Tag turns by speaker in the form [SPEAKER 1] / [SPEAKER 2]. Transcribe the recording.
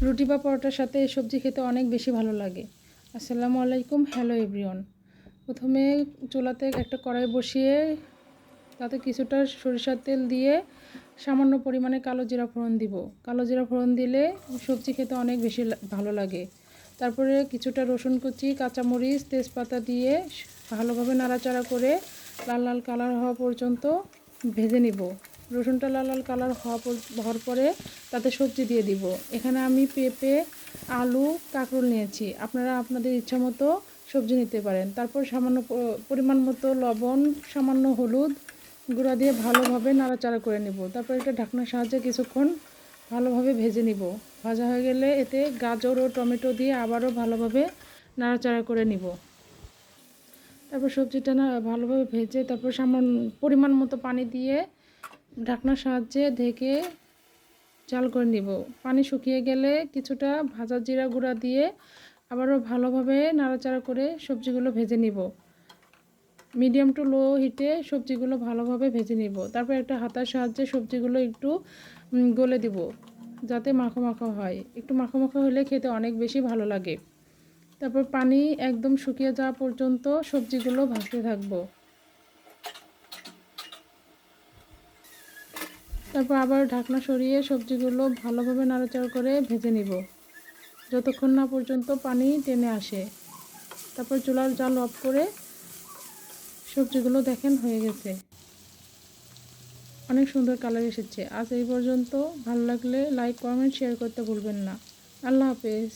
[SPEAKER 1] রুটি বা পরোটার সাথে এই সবজি খেতে অনেক বেশি ভালো লাগে। আসসালামু আলাইকুম, হ্যালো এভরিওয়ান। প্রথমে চুলাতে একটা কড়াই বসিয়ে তাতে কিছুটা সরিষার তেল দিয়ে সামান্য পরিমাণে কালো জিরা ফোড়ন দিব। কালো জিরা ফোড়ন দিলে সবজি খেতে অনেক বেশি ভালো লাগে। তারপরে কিছুটা রসুন কুচি, কাঁচামরিচ, তেজপাতা দিয়ে ভালোভাবে নাড়াচাড়া করে লাল লাল কালার হওয়া পর্যন্ত ভেজে নিব। রসুনটা লাল লাল কালার হওয়ার পরে তাতে সবজি দিয়ে দিব। এখানে আমি পেঁপে, আলু, কাঁকরোল নিয়েছি। আপনারা আপনাদের ইচ্ছা মতো সবজি নিতে পারেন। তারপর সামান্য পরিমাণ মতো লবণ, সামান্য হলুদ গুঁড়া দিয়ে ভালোভাবে নাড়াচাড়া করে নেব। তারপর এটা ঢাকনার সাহায্যে কিছুক্ষণ ভালোভাবে ভেজে নিব। ভাজা হয়ে গেলে এতে গাজর ও টমেটো দিয়ে আবারও ভালোভাবে নাড়াচাড়া করে নিব। তারপর সবজিটা ভালোভাবে ভেজে তারপর সামান্য পরিমাণ মতো পানি দিয়ে ঢাকনার সাহায্যে ঢেকে জাল করে নিব। পানি শুকিয়ে গেলে কিছুটা ভাজা জিরা গুঁড়া দিয়ে আবারও ভালোভাবে নাড়াচাড়া করে সবজিগুলো ভেজে নিব। মিডিয়াম টু লো হিটে সবজিগুলো ভালোভাবে ভেজে নিব। তারপর একটা হাতার সাহায্যে সবজিগুলো একটু গলে দিব, যাতে মাখো মাখো হয়। একটু মাখো মাখো হলে খেতে অনেক বেশি ভালো লাগে। তারপর পানি একদম শুকিয়ে যাওয়া পর্যন্ত সবজিগুলো ভাজতে থাকবো। তারপর আবার ঢাকনা সরিয়ে সবজিগুলো ভালোভাবে নাড়াচাড়া করে ভেজে নিব, যতক্ষণ না পর্যন্ত পানি টেনে আসে। তারপর চুলার জাল অফ করে সবজিগুলো দেখেন হয়ে গেছে, অনেক সুন্দর কালার এসেছে। আজ এই পর্যন্ত। ভালো লাগলে লাইক, কমেন্ট, শেয়ার করতে ভুলবেন না। আল্লাহ হাফেজ।